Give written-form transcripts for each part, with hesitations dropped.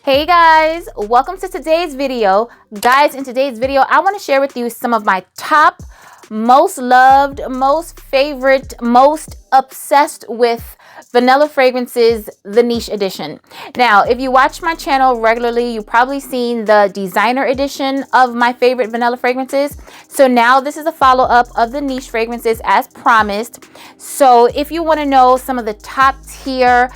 Hey guys, welcome to today's video. Guys, in today's video, I want to share with you some of my top, most loved, most favorite, most obsessed with vanilla fragrances, the niche edition. Now, if you watch my channel regularly, you've probably seen the designer edition of my favorite vanilla fragrances. So now this is a follow-up of the niche fragrances as promised. So if you want to know some of the top tier,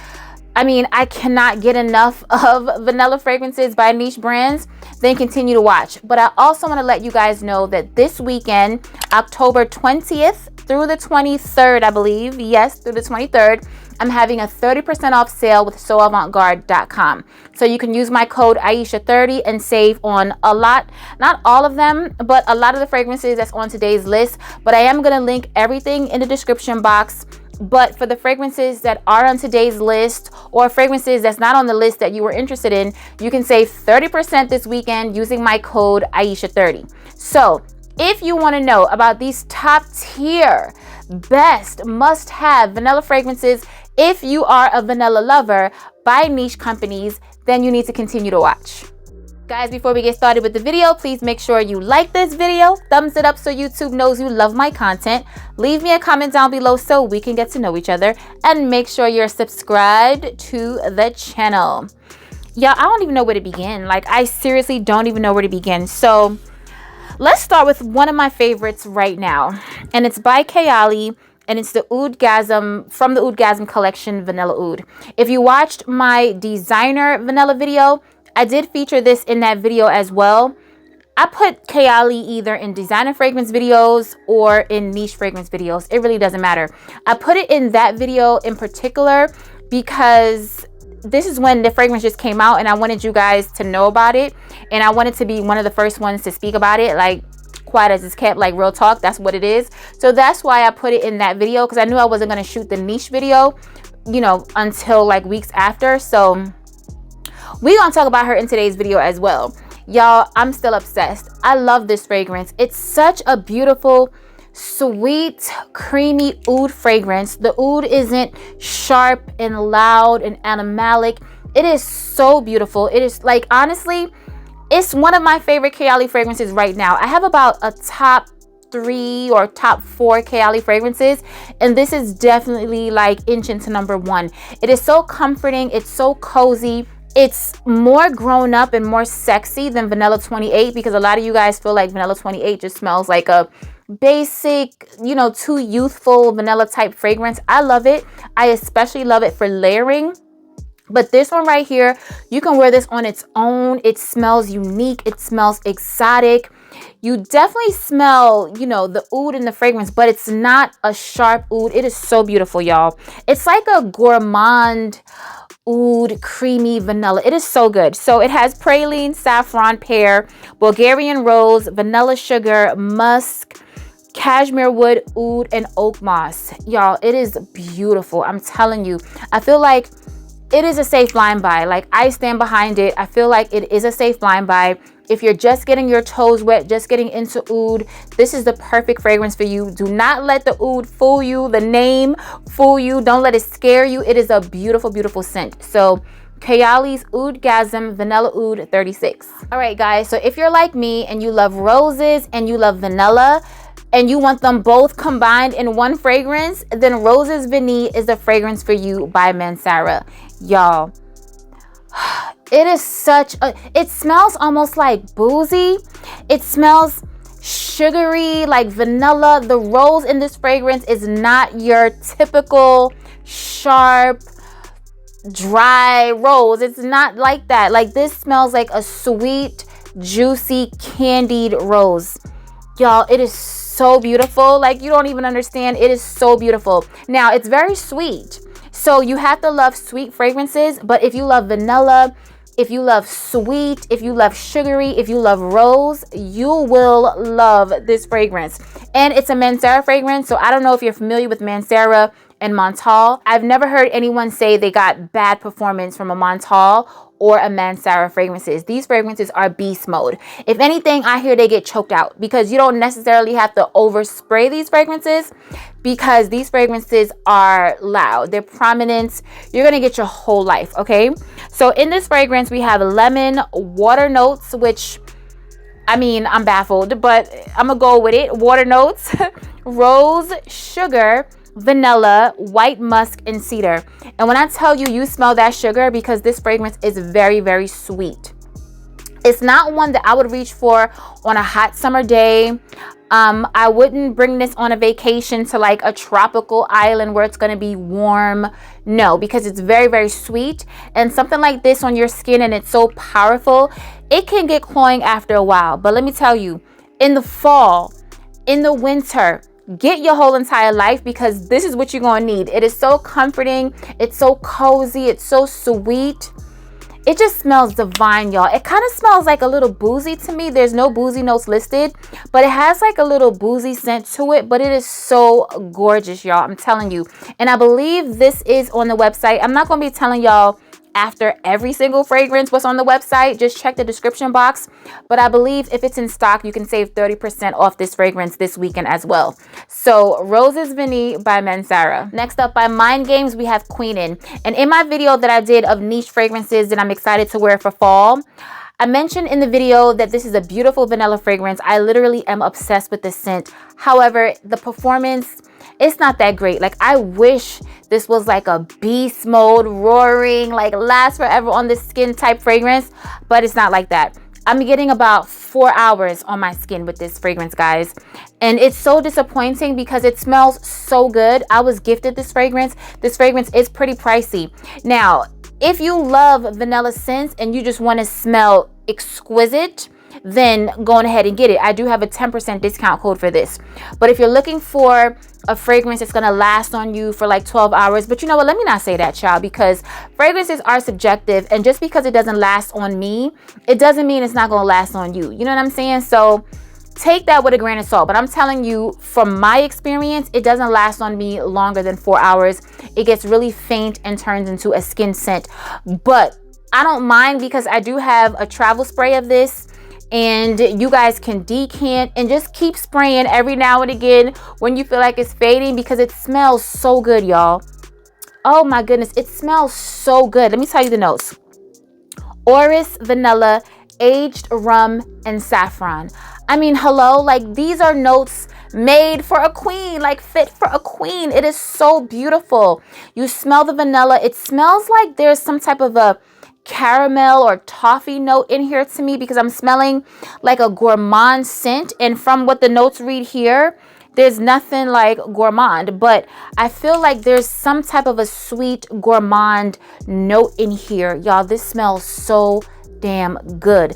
I cannot get enough of vanilla fragrances by niche brands, then continue to watch. But I also want to let you guys know that this weekend, October 20th through the 23rd, I believe, yes, through the 23rd, I'm having a 30% off sale with soavantgarde.com. So you can use my code Aisha30 and save on a lot, not all of them, but a lot of the fragrances that's on today's list. But I am going to link everything in the description box. But for the fragrances that are on today's list or fragrances that's not on the list that you were interested in, you can save 30% this weekend using my code Aisha30. So if you want to know about these top tier, best, must-have vanilla fragrances, if you are a vanilla lover by niche companies, then you need to continue to watch. Guys, before we get started with the video, please make sure you like this video, thumbs it up so YouTube knows you love my content, leave me a comment down below so we can get to know each other, and make sure you're subscribed to the channel. Y'all, I don't even know where to begin. I seriously don't even know where to begin. So let's start with one of my favorites right now, and it's by Kayali, and it's the Oudgasm from the Oudgasm collection, Vanilla Oud. If you watched my designer vanilla video, I did feature this in that video as well. I put Kayali either in designer fragrance videos or in niche fragrance videos. It really doesn't matter. I put it in that video in particular because this is when the fragrance just came out and I wanted you guys to know about it. And I wanted to be one of the first ones to speak about it, quiet as it's kept, real talk. That's what it is. So that's why I put it in that video, because I knew I wasn't going to shoot the niche video, until weeks after. So we're going to talk about her in today's video as well. Y'all, I'm still obsessed. I love this fragrance. It's such a beautiful, sweet, creamy oud fragrance. The oud isn't sharp and loud and animalic. It is so beautiful. It is honestly, it's one of my favorite Kayali fragrances right now. I have about a top 3 or top 4 Kayali fragrances, and this is definitely inch into number 1. It is so comforting. It's so cozy. It's more grown up and more sexy than Vanilla 28, because a lot of you guys feel like Vanilla 28 just smells like a basic, too youthful vanilla type fragrance. I love it. I especially love it for layering. But this one right here, you can wear this on its own. It smells unique. It smells exotic. You definitely smell, the oud in the fragrance, but it's not a sharp oud. It is so beautiful, y'all. It's like a gourmand oud, creamy vanilla. It is so good. So it has praline, saffron, pear, Bulgarian rose, vanilla sugar, musk, cashmere wood, oud, and oak moss. Y'all, it is beautiful. I'm telling you. I feel like it is a safe blind buy. I stand behind it. I feel like it is a safe blind buy. If you're just getting your toes wet, just getting into oud, this is the perfect fragrance for you. Do not let the oud fool you, the name fool you. Don't let it scare you. It is a beautiful, beautiful scent. So Kayali's Oudgasm Vanilla Oud 36. All right, guys. So if you're like me and you love roses and you love vanilla, and you want them both combined in one fragrance, then Roses Vanille is the fragrance for you by Mansara. Y'all, it is it smells almost like boozy. It smells sugary, like vanilla. The rose in this fragrance is not your typical sharp, dry rose. It's not like that. This smells like a sweet, juicy, candied rose. Y'all, it is so beautiful. You don't even understand. It is so beautiful. Now, it's very sweet. So you have to love sweet fragrances. But if you love vanilla, if you love sweet, if you love sugary, if you love rose, you will love this fragrance. And it's a Mansara fragrance. So I don't know if you're familiar with Mansara and Montal. I've never heard anyone say they got bad performance from a Montal or a Mansara fragrances. These fragrances are beast mode. If anything, I hear they get choked out because you don't necessarily have to overspray these fragrances because these fragrances are loud. They're prominent. You're going to get your whole life, okay? So in this fragrance, we have lemon, water notes, which, I mean, I'm baffled, but I'm going to go with it. Water notes, rose, sugar, vanilla, white musk, and cedar. And when I tell you, you smell that sugar, because this fragrance is very, very sweet. It's not one that I would reach for on a hot summer day. I wouldn't bring this on a vacation to like a tropical island where it's going to be warm. No, because it's very, very sweet. And something like this on your skin and it's so powerful, it can get cloying after a while. But let me tell you, in the fall, in the winter, get your whole entire life, because this is what you're going to need. It is so comforting. It's so cozy. It's so sweet. It just smells divine, y'all. It kind of smells like a little boozy to me. There's no boozy notes listed, but it has like a little boozy scent to it. But it is so gorgeous, y'all. I'm telling you. And I believe this is on the website. I'm not going to be telling y'all after every single fragrance what's on the website. Just check the description box. But I believe if it's in stock, you can save 30% off this fragrance this weekend as well. So Roses Vanille by Mansara. Next up, by Mindgames, we have Queening. And in my video that I did of niche fragrances that I'm excited to wear for fall, I mentioned in the video that this is a beautiful vanilla fragrance. I literally am obsessed with this scent. However, the performance, it's not that great. Like, I wish this was like a beast mode, roaring, like last forever on the skin type fragrance, but it's not like that. I'm getting about 4 hours on my skin with this fragrance, guys. And it's so disappointing because it smells so good. I was gifted this fragrance. This fragrance is pretty pricey. Now, if you love vanilla scents and you just want to smell exquisite, then go on ahead and get it. I do have a 10% discount code for this. But if you're looking for a fragrance that's going to last on you for like 12 hours, but you know what, let me not say that, child, because fragrances are subjective, and just because it doesn't last on me, it doesn't mean it's not going to last on you. You know what I'm saying? So take that with a grain of salt. But I'm telling you, from my experience, it doesn't last on me longer than 4 hours. It gets really faint and turns into a skin scent. But I don't mind, because I do have a travel spray of this, and you guys can decant and just keep spraying every now and again when you feel like it's fading, because it smells so good, y'all. Oh my goodness, it smells so good. Let me tell you the notes. Orris, vanilla, aged rum, and saffron. I mean, hello, like these are notes made for a queen, like fit for a queen. It is so beautiful. You smell the vanilla. It smells like there's some type of a caramel or toffee note in here to me, because I'm smelling like a gourmand scent. And from what the notes read here, there's nothing like gourmand, but I feel like there's some type of a sweet gourmand note in here. Y'all, this smells so damn good.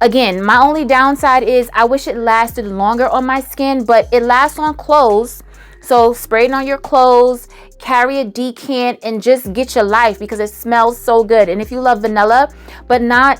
Again, my only downside is I wish it lasted longer on my skin, but it lasts on clothes. So spray it on your clothes, carry a decant, and just get your life, because it smells so good. And if you love vanilla, but not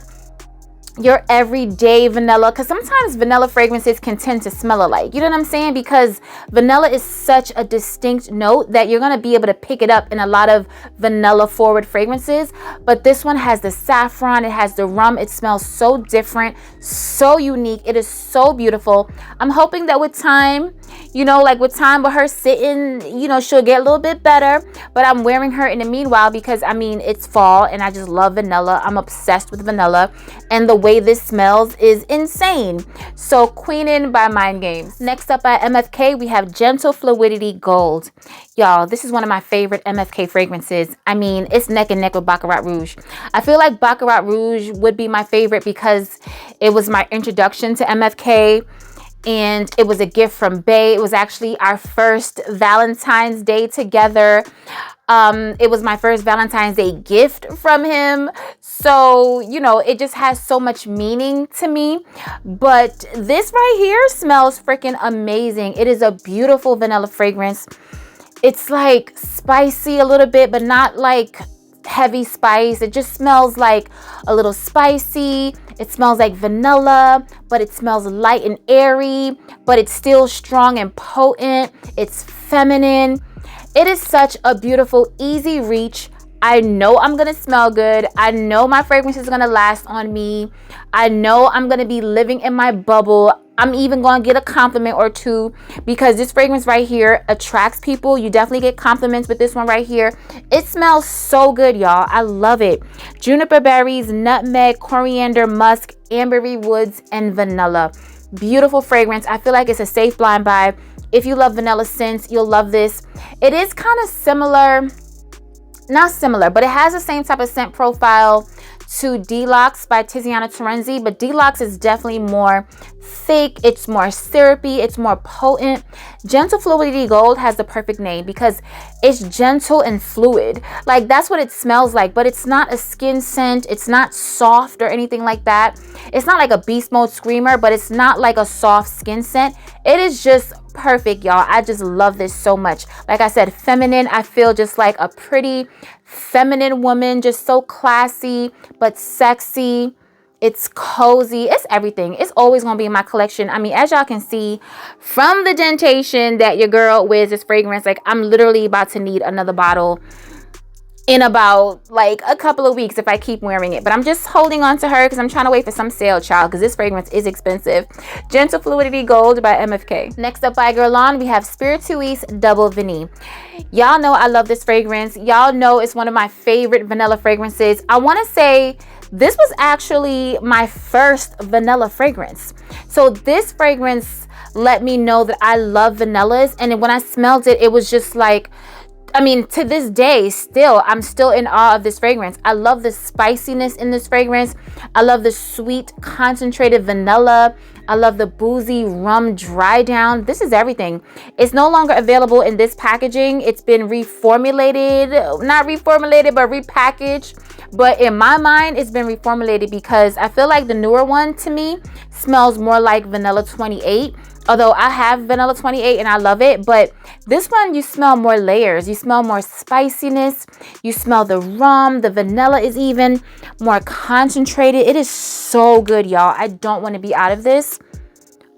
your everyday vanilla, because sometimes vanilla fragrances can tend to smell alike, you know what I'm saying? Because vanilla is such a distinct note that you're going to be able to pick it up in a lot of vanilla forward fragrances. But this one has the saffron, it has the rum. It smells so different, so unique. It is so beautiful. I'm hoping that with time, you know, like with time with her sitting, you know, she'll get a little bit better. But I'm wearing her in the meanwhile, because I mean, it's fall and I just love vanilla. I'm obsessed with vanilla, and the way this smells is insane. So Queening by Mindgames. Next up, by MFK, we have Gentle Fluidity Gold. Y'all, this is one of my favorite MFK fragrances. I mean, it's neck and neck with Baccarat Rouge. I feel like Baccarat Rouge would be my favorite because it was my introduction to MFK. And it was a gift from Bay. It was actually our first Valentine's Day together. It was my first Valentine's Day gift from him. So, you know, it just has so much meaning to me. But this right here smells freaking amazing. It is a beautiful vanilla fragrance. It's like spicy a little bit, but not like heavy spice. It just smells like a little spicy. It smells like vanilla, but it smells light and airy, but it's still strong and potent. It's feminine. It is such a beautiful, easy reach. I know I'm gonna smell good. I know my fragrance is gonna last on me. I know I'm gonna be living in my bubble. I'm even gonna get a compliment or two because this fragrance right here attracts people. You definitely get compliments with this one right here. It smells so good, y'all. I love it. Juniper berries, nutmeg, coriander, musk, ambery woods, and vanilla. Beautiful fragrance. I feel like it's a safe blind buy. If you love vanilla scents, you'll love this. It is kind of similar, not similar, but it has the same type of scent profile to Deluxe by Tiziana Terenzi, but Deluxe is definitely more thick, it's more syrupy, it's more potent. Gentle Fluidity Gold has the perfect name because it's gentle and fluid. Like, that's what it smells like, but it's not a skin scent, it's not soft or anything like that. It's not like a beast mode screamer, but it's not like a soft skin scent. It is just perfect, y'all. I just love this so much. Like I said, feminine. I feel just like a pretty feminine woman, just so classy but sexy. It's cozy. It's everything. It's always going to be in my collection. I mean, as y'all can see from the dentation that your girl wears this fragrance, like, I'm literally about to need another bottle in about like a couple of weeks if I keep wearing it. But I'm just holding on to her because I'm trying to wait for some sale, child, because this fragrance is expensive. Gentle Fluidity Gold by MFK. Next up by Guerlain, we have Spirituis Double Vanille. Y'all know I love this fragrance. Y'all know it's one of my favorite vanilla fragrances. I want to say this was actually my first vanilla fragrance. So this fragrance let me know that I love vanillas, and when I smelled it, it was just like, I mean, to this day, I'm still in awe of this fragrance. I love the spiciness in this fragrance. I love the sweet, concentrated vanilla. I love the boozy rum dry down. This is everything. It's no longer available in this packaging. It's been reformulated, not reformulated, but repackaged. But in my mind, it's been reformulated because I feel like the newer one to me smells more like Vanilla 28. Although I have Vanilla 28 and I love it, but this one, you smell more layers. You smell more spiciness. You smell the rum. The vanilla is even more concentrated. It is so good, y'all. I don't want to be out of this.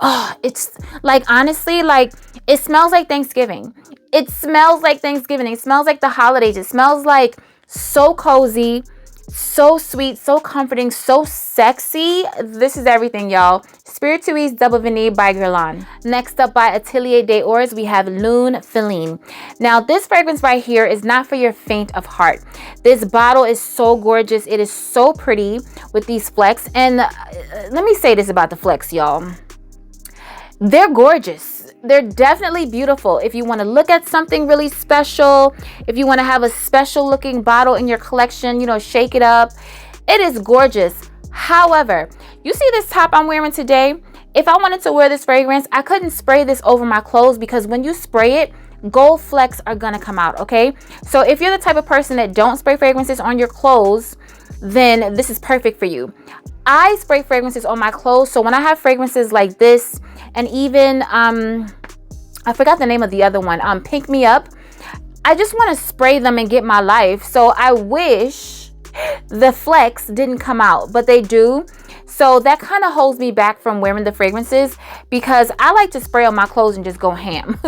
Oh, it's like, honestly, like, it smells like Thanksgiving. It smells like Thanksgiving. It smells like the holidays. It smells like so cozy, so sweet, so comforting, so sexy. This is everything, y'all. Spirituis Double Vanille by Guerlain. Next up by Atelier des Ors, we have Lune Feline. Now, this fragrance right here is not for your faint of heart. This bottle is so gorgeous. It is so pretty with these flecks. And let me say this about the flecks, y'all. They're gorgeous. They're definitely beautiful. If you want to look at something really special, if you want to have a special looking bottle in your collection, you know, shake it up. It is gorgeous. However, you see this top I'm wearing today? If I wanted to wear this fragrance, I couldn't spray this over my clothes because when you spray it, gold flecks are gonna come out, okay? So if you're the type of person that don't spray fragrances on your clothes, then this is perfect for you. I spray fragrances on my clothes, so when I have fragrances like this, and even I forgot the name of the other one, Pink Me Up, I just want to spray them and get my life. So I wish the flecks didn't come out, but they do. So that kind of holds me back from wearing the fragrances because I like to spray on my clothes and just go ham.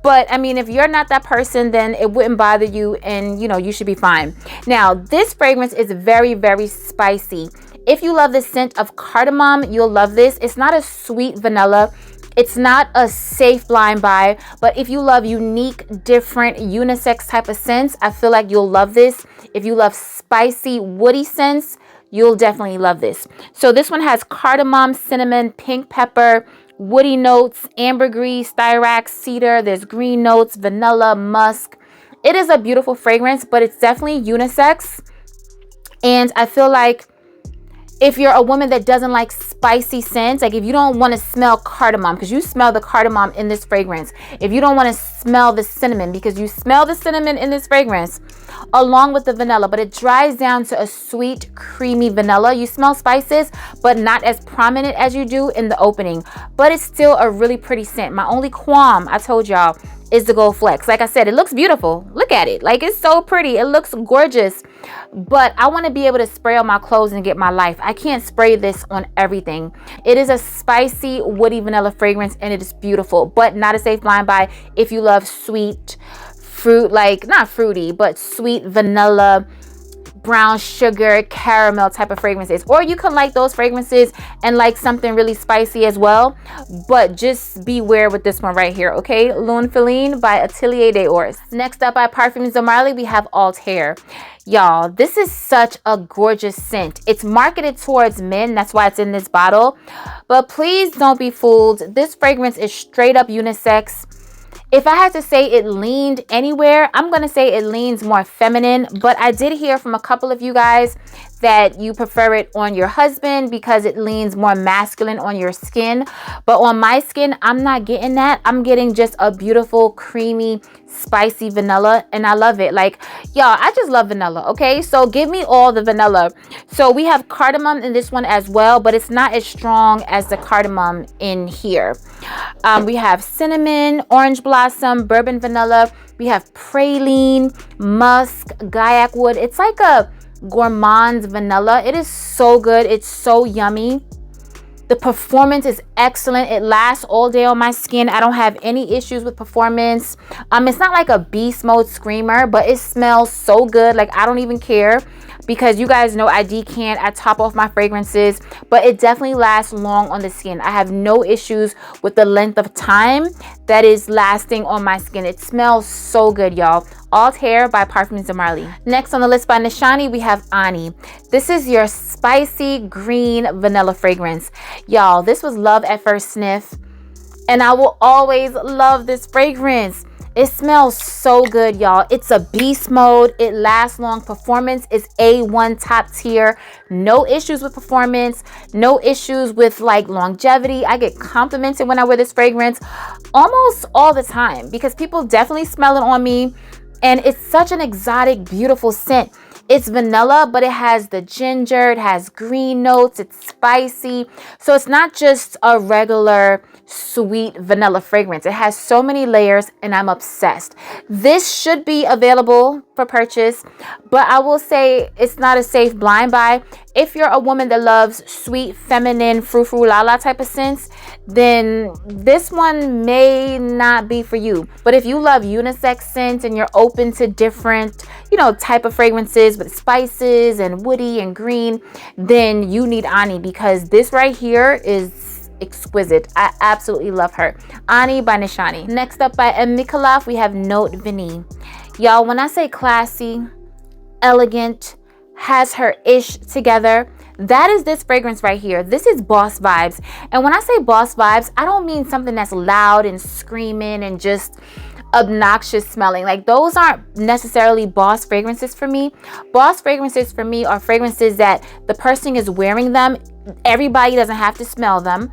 But I mean, if you're not that person, then it wouldn't bother you and, you know, you should be fine. Now, this fragrance is very, very spicy. If you love the scent of cardamom, you'll love this. It's not a sweet vanilla. It's not a safe blind buy, but if you love unique, different, unisex type of scents, I feel like you'll love this. If you love spicy, woody scents, you'll definitely love this. So this one has cardamom, cinnamon, pink pepper, woody notes, ambergris, styrax, cedar. There's green notes, vanilla, musk. It is a beautiful fragrance, but it's definitely unisex. And I feel like if you're a woman that doesn't like spicy scents, like if you don't want to smell cardamom, because you smell the cardamom in this fragrance, if you don't want to smell the cinnamon, because you smell the cinnamon in this fragrance, along with the vanilla, but it dries down to a sweet, creamy vanilla. You smell spices, but not as prominent as you do in the opening, but it's still a really pretty scent. My only qualm, I told y'all, is the gold flecks. Like I said, it looks beautiful. Look at it. Like, it's so pretty. It looks gorgeous. But I want to be able to spray on my clothes and get my life. I can't spray this on everything. It is a spicy, woody vanilla fragrance, and it is beautiful, but not a safe blind buy if you love sweet fruit, like not fruity, but sweet vanilla, brown sugar caramel type of fragrances, or you can like those fragrances and like something really spicy as well, but just beware with this one right here, okay? Lune Feline by Atelier des Ors. Next up by Parfums de Marly, we have Altair. Y'all, this is such a gorgeous scent. It's marketed towards men, that's why it's in this bottle, but please don't be fooled. This fragrance is straight up unisex. If I had to say it leaned anywhere, I'm going to say it leans more feminine, but I did hear from a couple of you guys that you prefer it on your husband because it leans more masculine on your skin. But on my skin, I'm not getting that. I'm getting just a beautiful, creamy, spicy vanilla, and I love it. Like, y'all, I just love vanilla, okay? So give me all the vanilla. So we have cardamom in this one as well, but it's not as strong as the cardamom in here. We have cinnamon, orange blossom, bourbon vanilla. We have praline, musk, gaiac wood. It's like a gourmand's vanilla. It is so good. It's so yummy. The performance is excellent. It lasts all day on my skin. I don't have any issues with performance. It's not like a beast mode screamer, but it smells so good. Like, I don't even care, because you guys know I decant, I top off my fragrances, but it definitely lasts long on the skin. I have no issues with the length of time that is lasting on my skin. It smells so good, y'all. Altair by Parfums de Marly. Next on the list by Nishani, we have Ani. This is your spicy green vanilla fragrance. Y'all, this was love at first sniff, and I will always love this fragrance. It smells so good, y'all. It's a beast mode. It lasts long. Performance is A1 top tier. No issues with performance. No issues with like longevity. I get complimented when I wear this fragrance almost all the time because people definitely smell it on me. And it's such an exotic, beautiful scent. It's vanilla, but it has the ginger, it has green notes, it's spicy. So it's not just a regular sweet vanilla fragrance. It has so many layers, and I'm obsessed. This should be available for purchase, but I will say it's not a safe blind buy. If you're a woman that loves sweet, feminine, frou-frou la-la type of scents, then this one may not be for you. But if you love unisex scents and you're open to different, type of fragrances with spices and woody and green, then you need Ani, because this right here is exquisite. I absolutely love her. Ani by Nishani. Next up by M. Micallef, we have Note Vanille. Y'all, when I say classy, elegant, has her ish together, that is this fragrance right here. This is boss vibes. And when I say boss vibes, I don't mean something that's loud and screaming and just obnoxious smelling. Like, those aren't necessarily boss fragrances for me. Boss fragrances for me are fragrances that the person is wearing them. Everybody doesn't have to smell them.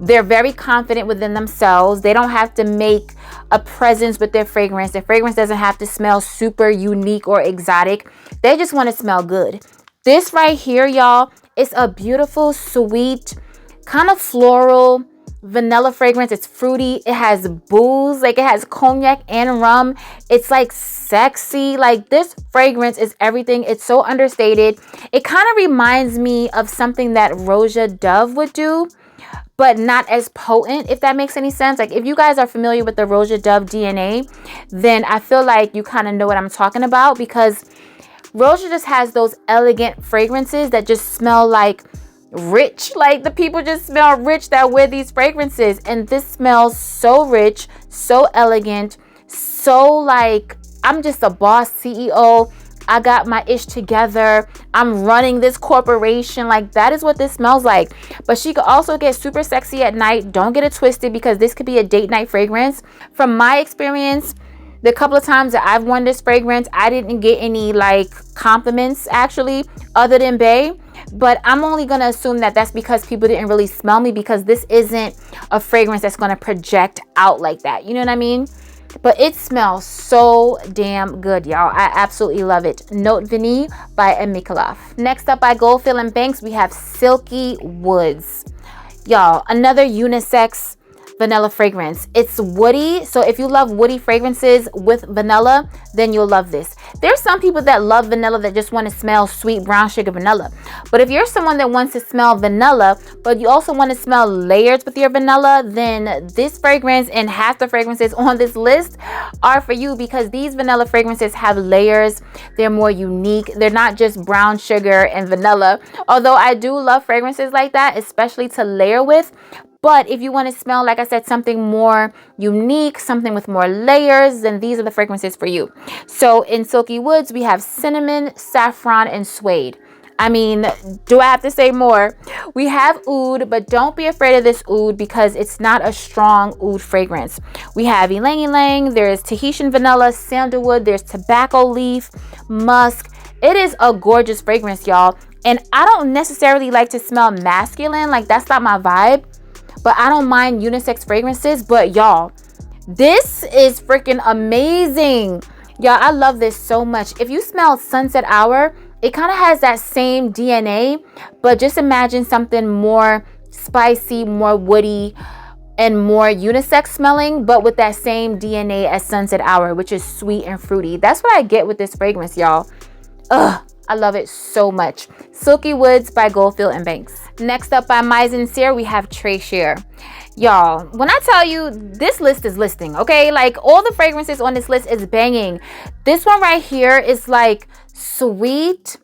They're very confident within themselves. They don't have to make a presence with their fragrance. Their fragrance doesn't have to smell super unique or exotic. They just want to smell good. This right here, y'all, is a beautiful, sweet, kind of floral vanilla fragrance. It's fruity. It has booze. Like, it has cognac and rum. It's like sexy. Like, this fragrance is everything. It's so understated. It kind of reminds me of something that Roja Dove would do, but not as potent, if that makes any sense. Like, if you guys are familiar with the Roja Dove DNA, then I feel like you kind of know what I'm talking about, because Roja just has those elegant fragrances that just smell like rich. Like, the people just smell rich that wear these fragrances, and this smells so rich, so elegant, so like I'm just a boss CEO. I got my ish together. I'm running this corporation. Like, that is what this smells like. But she could also get super sexy at night. Don't get it twisted, because this could be a date night fragrance. From my experience, the couple of times that I've worn this fragrance, I didn't get any like compliments actually, other than bae. But I'm only going to assume that that's because people didn't really smell me, because this isn't a fragrance that's going to project out like that. You know what I mean? But it smells so damn good, y'all. I absolutely love it. Note Vanille by M. Micallef. Next up by Goldfield and Banks, we have Silky Woods. Y'all, another unisex vanilla fragrance. It's woody, so if you love woody fragrances with vanilla, then you'll love this. There's some people that love vanilla that just want to smell sweet brown sugar vanilla. But if you're someone that wants to smell vanilla, but you also want to smell layers with your vanilla, then this fragrance and half the fragrances on this list are for you, because these vanilla fragrances have layers. They're more unique. They're not just brown sugar and vanilla. Although I do love fragrances like that, especially to layer with. But if you want to smell, like I said, something more unique, something with more layers, then these are the fragrances for you. So in Silky Woods, we have cinnamon, saffron, and suede. I mean, do I have to say more? We have oud, but don't be afraid of this oud because it's not a strong oud fragrance. We have ylang ylang, there's Tahitian vanilla, sandalwood, there's tobacco leaf, musk. It is a gorgeous fragrance, y'all. And I don't necessarily like to smell masculine, like that's not my vibe. But I don't mind unisex fragrances. But y'all, this is freaking amazing. Y'all, I love this so much. If you smell Sunset Hour, it kind of has that same DNA, but just imagine something more spicy, more woody, and more unisex smelling, but with that same DNA as Sunset Hour, which is sweet and fruity. That's what I get with this fragrance, y'all. Ugh, I love it so much. Silky Woods by Goldfield and Banks. Next up by My Sincere, we have Treasure. Y'all, when I tell you, this list is listing, okay? Like, all the fragrances on this list is banging. This one right here is like sweet.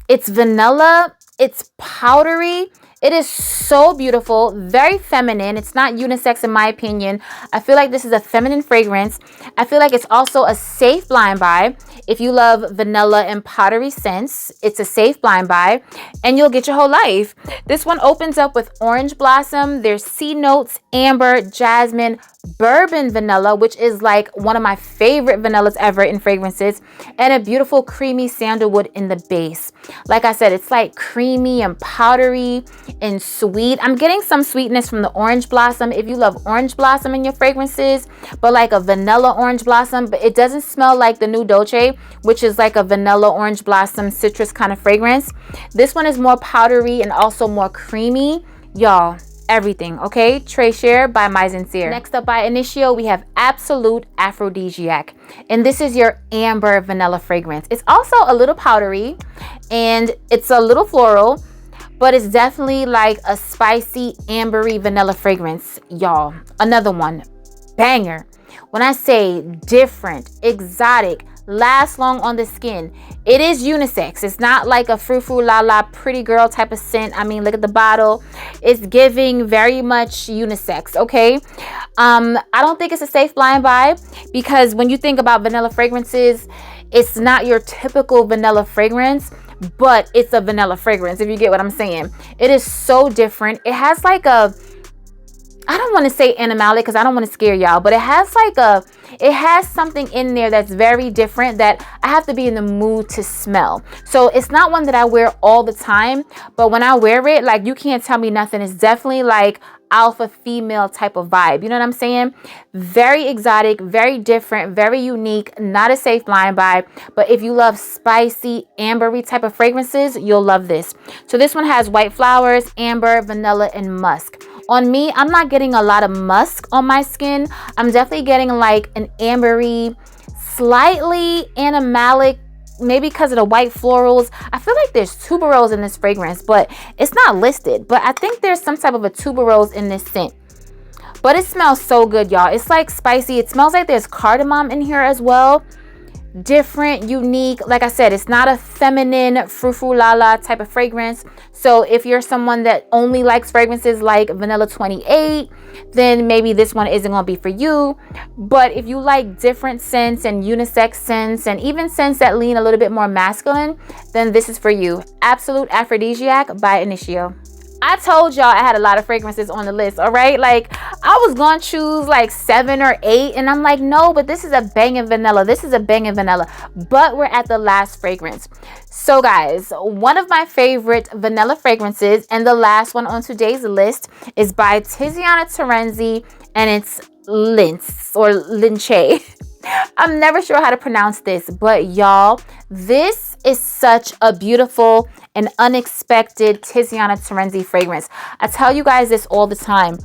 It's vanilla. It's powdery. It is so beautiful, very feminine. It's not unisex in my opinion. I feel like this is a feminine fragrance. I feel like it's also a safe blind buy. If you love vanilla and powdery scents, it's a safe blind buy and you'll get your whole life. This one opens up with orange blossom. There's sea notes, amber, jasmine, bourbon vanilla, which is like one of my favorite vanillas ever in fragrances, and a beautiful creamy sandalwood in the base. Like I said, it's like creamy and powdery and sweet. I'm getting some sweetness from the orange blossom. If you love orange blossom in your fragrances, but like a vanilla orange blossom, but it doesn't smell like the new Dolce, which is like a vanilla orange blossom citrus kind of fragrance. This one is more powdery and also more creamy. Y'all, everything, okay? Treasure by My Sincere. Next up by Initio, we have Absolute Aphrodisiac. And this is your amber vanilla fragrance. It's also a little powdery and it's a little floral, but it's definitely like a spicy, ambery vanilla fragrance, y'all. Another one, banger. When I say different, exotic, lasts long on the skin, it is unisex. It's not like a frou-frou la la pretty girl type of scent. I mean, look at the bottle. It's giving very much unisex, okay? I don't think it's a safe blind buy because when you think about vanilla fragrances, it's not your typical vanilla fragrance, but it's a vanilla fragrance, if you get what I'm saying. It is so different. It has like a, I don't want to say animalic because I don't want to scare y'all, but it has like a, it has something in there that's very different that I have to be in the mood to smell. So it's not one that I wear all the time, but when I wear it, like, you can't tell me nothing. It's definitely like alpha female type of vibe. You know what I'm saying? Very exotic, very different, very unique, not a safe blind buy. But if you love spicy, ambery type of fragrances, you'll love this. So this one has white flowers, amber, vanilla, and musk. On me, I'm not getting a lot of musk on my skin. I'm definitely getting like an ambery, slightly animalic, maybe because of the white florals. I feel like there's tuberose in this fragrance, but it's not listed. But I think there's some type of a tuberose in this scent. But it smells so good, y'all. It's like spicy. It smells like there's cardamom in here as well. Different, unique. Like I said, it's not a feminine frou-frou la la type of fragrance. So if you're someone that only likes fragrances like Vanilla 28, then maybe this one isn't going to be for you. But if you like different scents and unisex scents and even scents that lean a little bit more masculine, then this is for you. Absolute Aphrodisiac by Initio. I told y'all I had a lot of fragrances on the list, all right? Like, I was going to choose like 7 or 8, and I'm like, no, but this is a banging vanilla. This is a banging vanilla. But we're at the last fragrance. So, guys, one of my favorite vanilla fragrances, and the last one on today's list, is by Tiziana Terenzi, and it's Lince or Lince. I'm never sure how to pronounce this, but y'all, this is such a beautiful and unexpected Tiziana Terenzi fragrance. I tell you guys this all the time.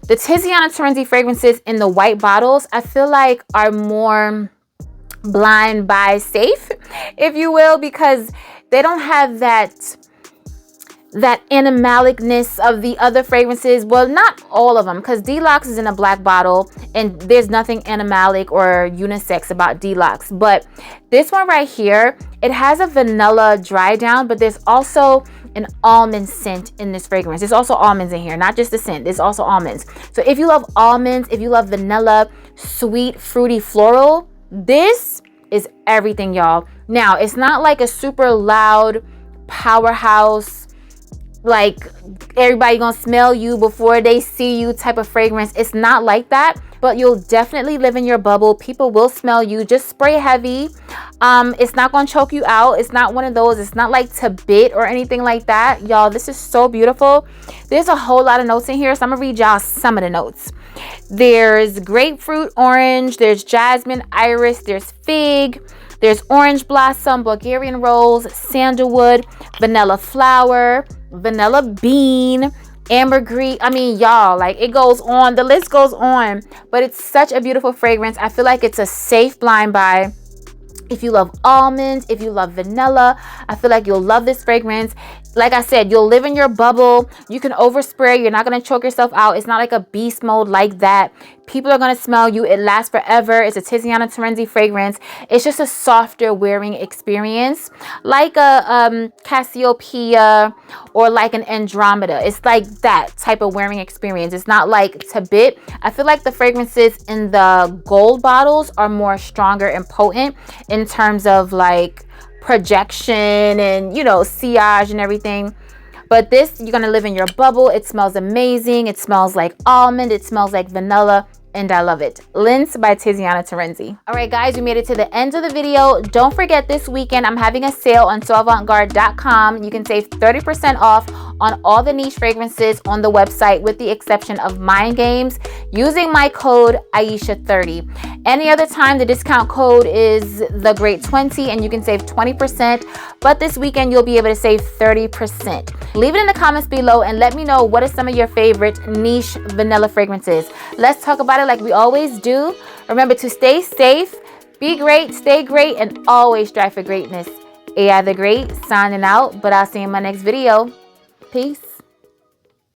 The Tiziana Terenzi fragrances in the white bottles, I feel like are more blind buy safe, if you will, because they don't have that animalicness of the other fragrances. Well, not all of them, because Deluxe is in a black bottle and there's nothing animalic or unisex about Deluxe. But this one right here, it has a vanilla dry down, but there's also an almond scent in this fragrance. There's also almonds in here, not just the scent, there's also almonds. So if you love almonds, if you love vanilla, sweet, fruity, floral, this is everything, y'all. Now, it's not like a super loud powerhouse, like everybody gonna smell you before they see you type of fragrance. It's not like that, but you'll definitely live in your bubble. People will smell you. Just spray heavy. It's not gonna choke you out. It's not one of those. It's not like to bit or anything like that, y'all. This is so beautiful. There's a whole lot of notes in here, so I'm gonna read y'all some of the notes. There's grapefruit, orange, there's jasmine, iris, there's fig, there's orange blossom, Bulgarian rose, sandalwood, vanilla flower, vanilla bean, ambergris. I mean, y'all, like, it goes on, the list goes on, but it's such a beautiful fragrance. I feel like it's a safe blind buy. If you love almonds, if you love vanilla, I feel like you'll love this fragrance. Like I said, you'll live in your bubble. You can overspray. You're not going to choke yourself out. It's not like a beast mode like that. People are going to smell you. It lasts forever. It's a Tiziana Terenzi fragrance. It's just a softer wearing experience, like a Cassiopeia or like an Andromeda. It's like that type of wearing experience. It's not like to bit. I feel like the fragrances in the gold bottles are more stronger and potent in terms of like projection and, you know, sillage and everything. But this, you're gonna live in your bubble. It smells amazing. It smells like almond. It smells like vanilla. And I love it. Lince by Tiziana Terenzi. All right, guys, we made it to the end of the video. Don't forget, this weekend I'm having a sale on soavantgarde.com. You can save 30% off on all the niche fragrances on the website, with the exception of Mind Games, using my code Aisha30. Any other time, the discount code is the Great 20, and you can save 20%. But this weekend, you'll be able to save 30%. Leave it in the comments below and let me know what are some of your favorite niche vanilla fragrances. Let's talk about it like we always do. Remember to stay safe, be great, stay great, and always strive for greatness. AI the Great signing out, but I'll see you in my next video. Peace.